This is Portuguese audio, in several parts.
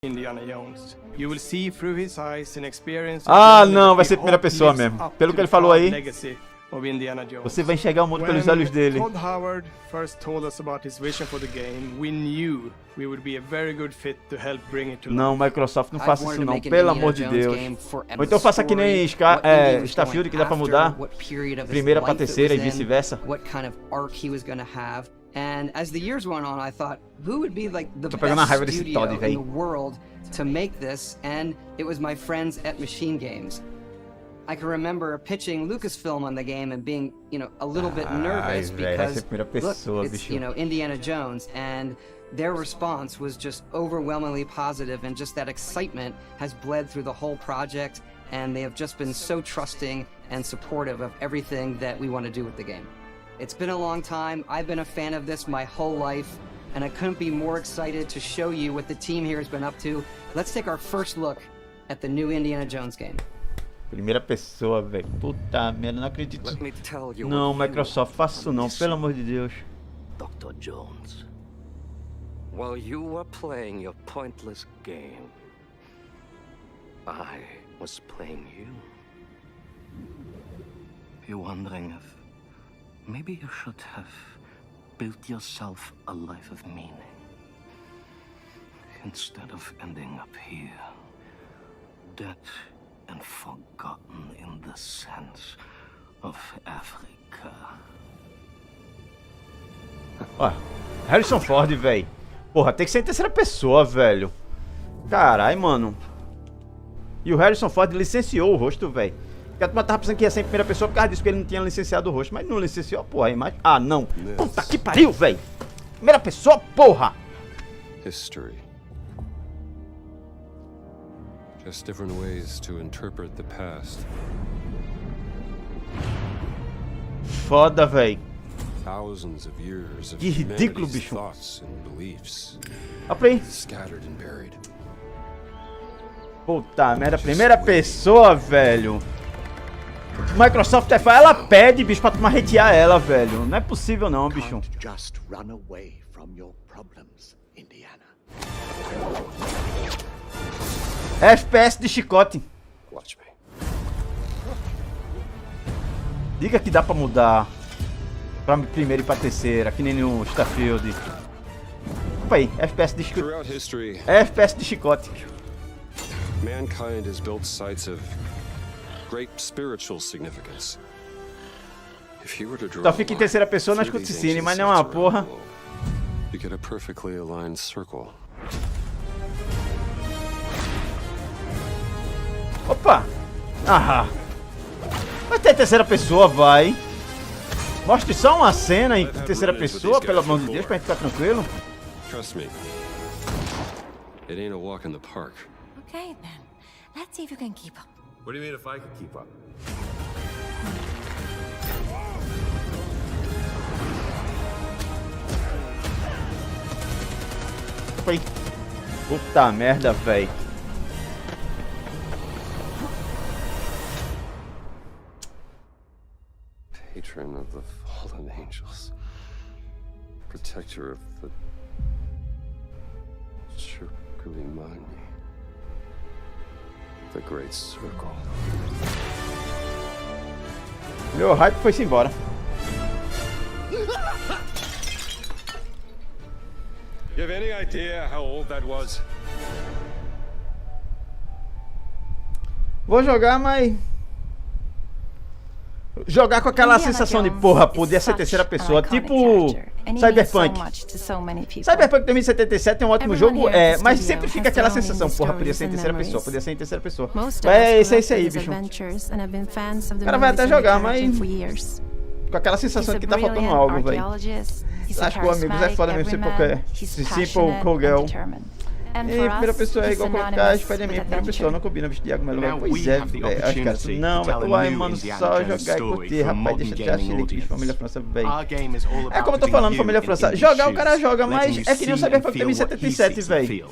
Indiana Jones. You will see through his eyes and experience. Ah, não, vai ser primeira pessoa mesmo. Pelo que ele falou aí, você vai enxergar o mundo pelos olhos dele. Todd Howard first told us about his vision for the game, we knew we would be a very good fit to help bring it to life. Não, Microsoft, não faça isso não, pelo amor de Deus. Ou então faça que nem Starfield, que dá pra mudar primeira pra terceira e vice-versa. And as the years went on, I thought, who would be like the Tô pegando a raiva best desse studio Todd, in véi. the world to make this? And it was my friends at Machine Games. I can remember pitching Lucasfilm on the game and being, you know, a little bit nervous because look, it's, you know, Indiana Jones, and their response was just overwhelmingly positive, and just that excitement has bled through the whole project, and they have just been so trusting and supportive of everything that we want to do with the game. It's been a long time. I've been a fan of this my whole life, and I couldn't be more excited to show you what the team here has been up to. Let's take our first look at the new Indiana Jones game. Primeira pessoa, velho. Puta merda, não acredito. Não, Microsoft, faça isso não, pelo amor de Deus. Dr. Jones, while you were playing your pointless game, I was playing you. You're wondering if maybe you should have built yourself a life of meaning instead of ending up here, dead and forgotten in the sense of Africa. Ó, Harrison Ford, velho. Porra, tem que ser em terceira pessoa, velho. Carai, mano. E o Harrison Ford licenciou o rosto, velho. Porque a turma tava pensando que ia ser em primeira pessoa por causa disso, que ele não tinha licenciado o rosto. Mas não licenciou, porra, a imagem. Ah, não. Puta que pariu, velho. Primeira pessoa, porra. History. Just different ways to interpret the past. Foda, velho. Thousands of years of Que ridículo, humanity's bicho. thoughts and beliefs Olha pra aí. scattered and buried. Puta merda, primeira pessoa, velho. Microsoft é foda. Ela pede, bicho, pra tu marretear ela, velho. Não é possível não, bicho. Just run away from your problems, Indiana. FPS de chicote. Watch me. Diga que dá pra mudar pra primeira e pra terceira, que nem no Starfield. Opa aí, FPS de chicote. Throughout history, FPS de chicote. mankind has built sites of great spiritual significance. If you were to draw Só fica em terceira pessoa nas through these cutscenes, ancient mas não é uma sites around porra. the globe, you get a perfectly aligned circle. Opa! Ah! Vai ter terceira pessoa, vai. Mostre só uma cena em terceira pessoa, pelo amor de Deus, pra gente ficar tranquilo. Trust me, it ain't a walk in the park. Okay, then. Let's see if you can keep up. What do you mean if I could keep up? Opa aí. Puta merda, véi. Patron of the fallen angels, protector of the Chukwuemani, the Great Circle. Meu hype foi-se embora. You have any idea how old that was? Vou jogar, mas... jogar com aquela sensação de, porra, podia ser terceira pessoa, tipo Cyberpunk. Cyberpunk 2077 é um ótimo jogo, mas sempre fica aquela sensação, porra, podia ser em terceira pessoa, podia ser em terceira pessoa. É esse aí, bicho. O cara vai até jogar, mas com aquela sensação de que tá faltando algo, velho. Acho que o Amigos é foda mesmo, Simple Cowgirl. E primeira pessoa é igual colocar Spider-Man, primeira pessoa não combina bicho de água melhor. Pois é, velho. Acho que cara, não, vai mano, só jogar e curtir, rapaz, deixa de achar chilique de Família França, velho. É como eu tô falando, Família França. Jogar o cara joga, mas é que nem o Cyberpunk 2077, velho.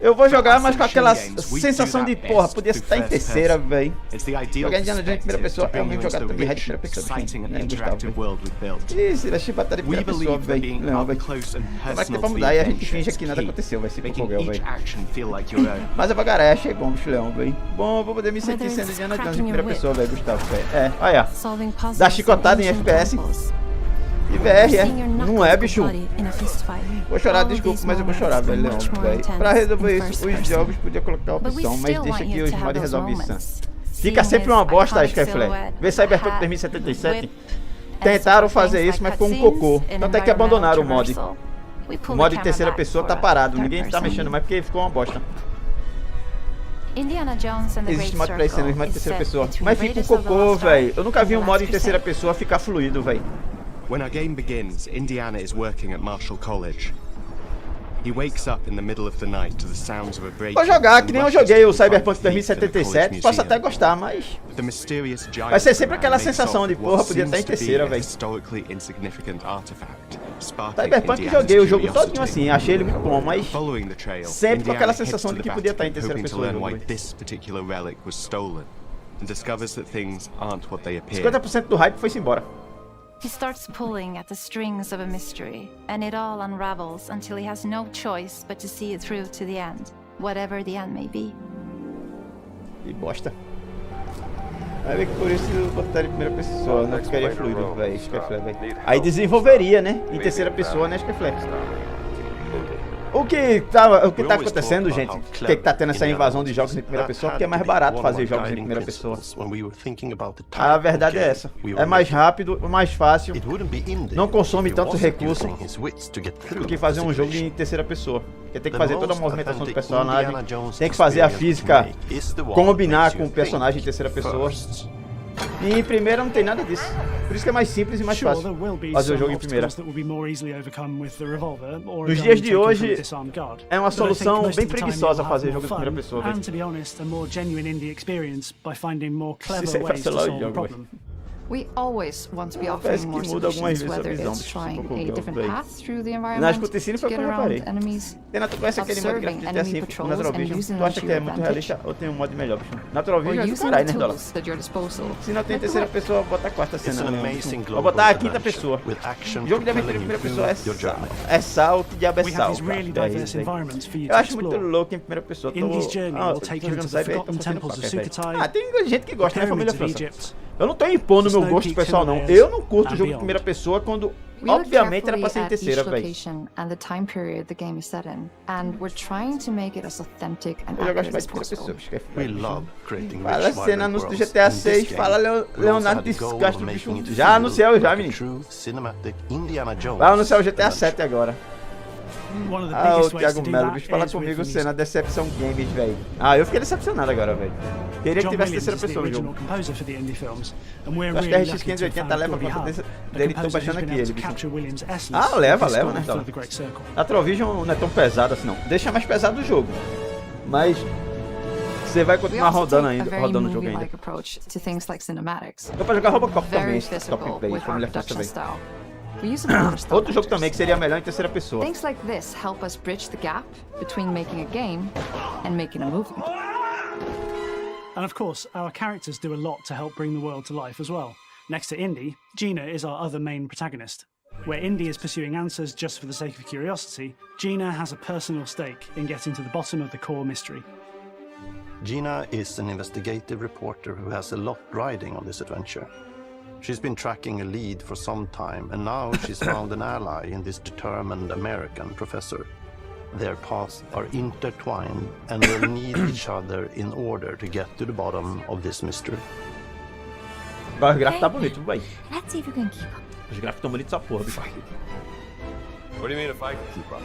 Eu vou jogar, mas com aquela sensação de, porra, podia estar em terceira, velho. Jogar Indiana Jones em primeira pessoa é o mesmo jogar Tomb Raider em primeira pessoa, nem Gustavo, velho. Ih, se deixa batalha em primeira pessoa, velho. Não, velho. Mas que tem pra mudar e a gente finge que nada aconteceu, vai ser cocogel, velho. Mas é bagarai, achei bom, bicho leão, velho. Bom, vou poder me sentir sendo Indiana Jones em primeira pessoa, velho, Gustavo, velho. É, olha. Dá chicotada em FPS. E VR, não é, bicho? Vou chorar, desculpa, mas eu vou chorar, velho, Leão, velho. Pra resolver isso, os jogos podiam colocar a opção, mas deixa que os mods resolvem isso. Fica sempre uma bosta, Skyflare. Vê Cyberpunk 2077. Tentaram fazer isso, mas ficou um cocô. Tanto é que abandonaram o mod. O mod de terceira pessoa tá parado, ninguém tá mexendo mais porque ficou uma bosta. Existe mod pra isso, não mod de terceira pessoa. Mas fica um cocô, velho. Eu nunca vi um mod em terceira pessoa ficar fluido, velho. When our game begins, Indiana is working at Marshall College. He wakes up in the middle of the night to the sounds of a break. Vou jogar, que nem eu joguei o Cyberpunk 2077, posso até gostar, mas vai ser sempre aquela sensação de, porra, podia estar em terceira, velho. Cyberpunk joguei o jogo todinho assim, achei ele muito bom, mas sempre com aquela sensação de que podia estar em terceira pessoa. 50% do hype foi-se embora. He starts pulling at the strings of a mystery, and it all unravels until he has no choice but to see it through to the end, whatever the end may be. Que bosta. Vai ver que por isso eu botaria em primeira pessoa, não ficaria fluido, velho. Aí desenvolveria, né? Em terceira pessoa, né, Skyflare? O que tá acontecendo, gente, que tá tendo essa invasão de jogos em primeira pessoa, porque é mais barato fazer jogos em primeira pessoa. A verdade é essa. É mais rápido, mais fácil, não consome tanto recurso do que fazer um jogo em terceira pessoa. Porque tem que fazer toda a movimentação do personagem, tem que fazer a física combinar com o personagem em terceira pessoa. E em primeira não tem nada disso. Por isso que é mais simples e mais fácil fazer o jogo em primeira. Nos dias de hoje, é uma solução bem preguiçosa fazer jogo em primeira pessoa. Se é pra celular, eu jogo, velho. We always want to be Parece offering que more muda algumas solutions, vezes a whether visão it's do trying a jogo, different velho. path through the Nas environment cutscenes to foi o get que eu around reparei. enemies, Tena, tu conhece aquele mod gráfico de enemy T5 patrols Natural and Vision? using Tu them acha to que é your muito advantage, realista ou tem um mod melhor, bicho? Natural or Vision é do using caralho, the né, Dola? tools at your disposal. Se não tem Like terceira the pessoa, bota a quarta cena, né? Vou botar a quinta pessoa. O jogo de aventura em primeira pessoa é sal, que diabo é sal, eu acho muito louco em primeira pessoa. Tô jogando Cyber, tô fazendo paca, velho. Ah, tem gente que gosta, né, família França? Eu não tô impondo meu gosto pessoal, não. Eu não curto jogo em primeira pessoa quando, obviamente, era pra ser em terceira, velho. Eu gosto mais de primeira pessoa, bicho, que é foda. Fala a cena anúncio do GTA 6, fala Leonardo desgasta o bicho. Já anunciou, já, menino. Vai anunciar o GTA 7 agora. Ah, o Thiago Melo, bicho, fala comigo, cena Decepção Games, velho. Ah, eu fiquei decepcionado agora, velho. Queria que tivesse terceira pessoa no jogo. Eu acho que a RX 580 leva pra poder dele, tô baixando aqui ele, bicho. Ah, leva, né, então. A Trovision não é tão pesada assim, não. Deixa mais pesado o jogo. Mas você vai continuar rodando o jogo ainda. Dá pra jogar Robocop também, Top Play, família França também. Outro jogo também que seria melhor em terceira pessoa. Things like this help us bridge the gap between making a game and making a movie. And of course, our characters do a lot to help bring the world to life as well. Next to Indy, Gina is our other main protagonist. Where Indy is pursuing answers just for the sake of curiosity, Gina has a personal stake in getting to the bottom of the core mystery. Gina is an investigative reporter who has a lot riding on this adventure. She's been tracking a lead for some time, and now she's found an ally in this determined American professor. Their paths are intertwined, and will need each other in order to get to the bottom of this mystery. Agora os gráficos tá bonito, vai. Let's see if you can keep up. Os gráficos tão bonitos essa porra, bicho. What do you mean if I can keep up?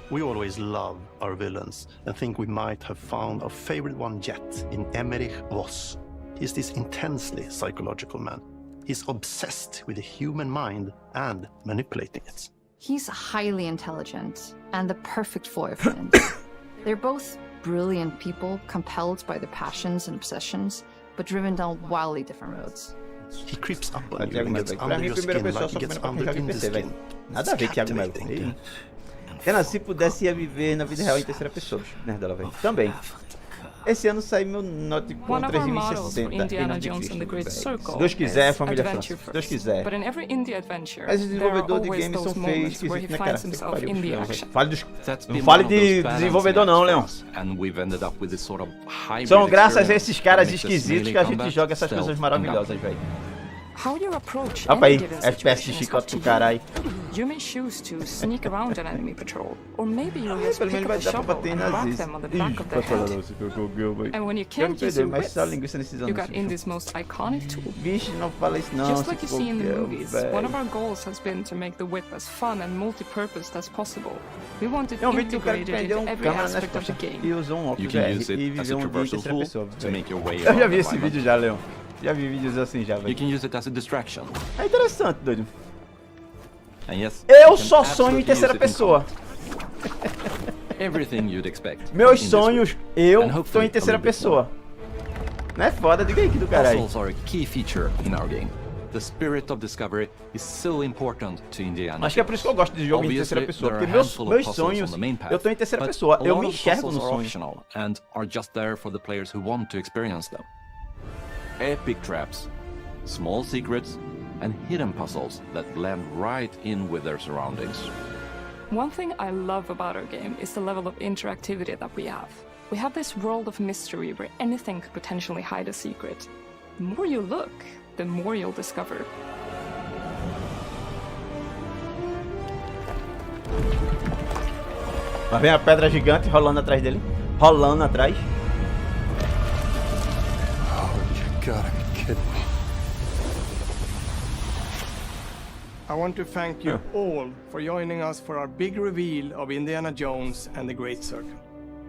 We always love our villains and think we might have found our favorite one yet in Emmerich Voss. He's this intensely psychological man. He's obsessed with the human mind and manipulating it. He's highly intelligent and the perfect foil for him. They're both brilliant people, compelled by their passions and obsessions, but driven down wildly different roads. He creeps up on you and gets under your skin like he gets under in the skin. Nada a ver, Thiago Melo. Ela, se pudesse, ia viver na vida real em terceira pessoa. Nerdola, velho. Também. Esse ano sai meu Note com 3060 Indiana Jones and the Great Circle. Se Deus quiser, família França. Se Deus quiser. Mas os desenvolvedores de games são feios, esquisitos, né, cara? Não fale de desenvolvedor não, Leon. São graças a esses caras esquisitos que a gente joga essas coisas maravilhosas, velho. Opa aí, FPS de chicote do caralho. You may choose to sneak around an enemy patrol, or maybe you'll just Pelo menos pick vai up a dar pra shovel bater and nas whack vezes. them on the back of their head. And when you can't use your wits, you got Indy's most iconic tool. Vixe, não fala isso não. Just like you see in the movies, one of our goals has been to make the whip as fun and multi-purposed as possible. We want it integrated into every aspect of the game. E usou um óculos VR e viveu um dia em terceira pessoa. Eu já vi esse vídeo já, Leon. Já vi vídeos assim já, velho. You can use it as a distraction. É interessante, doido. And yes, eu só sonho em terceira pessoa. Everything you'd expect. Meus sonhos, eu tô em terceira pessoa. Não é foda, diga aí que do caralho. Puzzles are a key feature in our game. The spirit of discovery is so important to Indiana. Acho que é por isso que eu gosto de jogo em terceira pessoa, porque meus sonhos, eu tô em terceira pessoa, eu me enxergo no sonho. And are just there for the players who want to experience them. Epic traps, small secrets, and hidden puzzles that blend right in with their surroundings. One thing I love about our game is the level of interactivity that we have. We have this world of mystery where anything could potentially hide a secret. The more you look, the more you'll discover. Lá vem a pedra gigante rolando atrás dele. Rolando atrás. Gotta be kidding me. I want to thank you all for joining us for our big reveal of Indiana Jones and the Great Circle.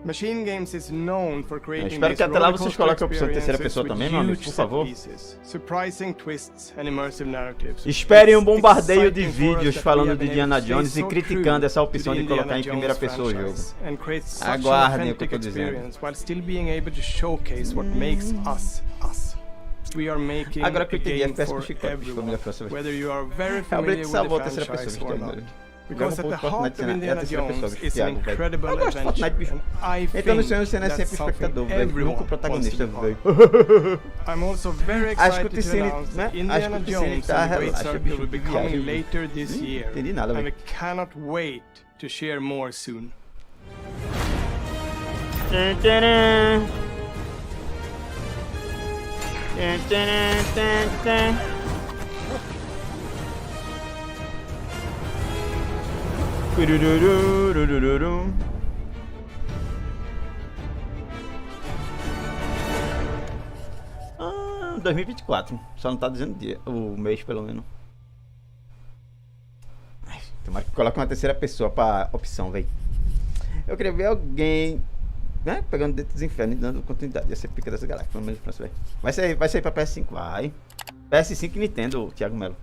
Machine Games is known for creating espero que até lá vocês coloquem a opção de terceira pessoa também, meu amigo, por favor. Surprising twists and immersive narratives. Esperem um bombardeio de vídeos falando de Indiana Jones e criticando essa opção de colocar em primeira pessoa o jogo. Aguardem o que eu tô dizendo. Agora que eu entendi, FPS com chicote, família França. É o Blade que salvou a terceira pessoa, velho. Because at the heart of Indiana Jones is an incredible adventure. Então nos sonhos você não é sempre espectador, velho. Nunca o protagonista, velho. I'm also very excited to announce that Indiana Jones and the Great Circle will be coming later this year. And we cannot wait to share more soon. Ah, 2024. Só não tá dizendo dia, o mês pelo menos. Tomara que coloque uma terceira pessoa pra opção, velho. Eu queria ver alguém, né, pegando dentro dos infernos e dando continuidade. Ia ser pica dessa galáxia, pelo menos pra você. Vai sair pra PS5, vai. PS5 e Nintendo, Thiago Melo.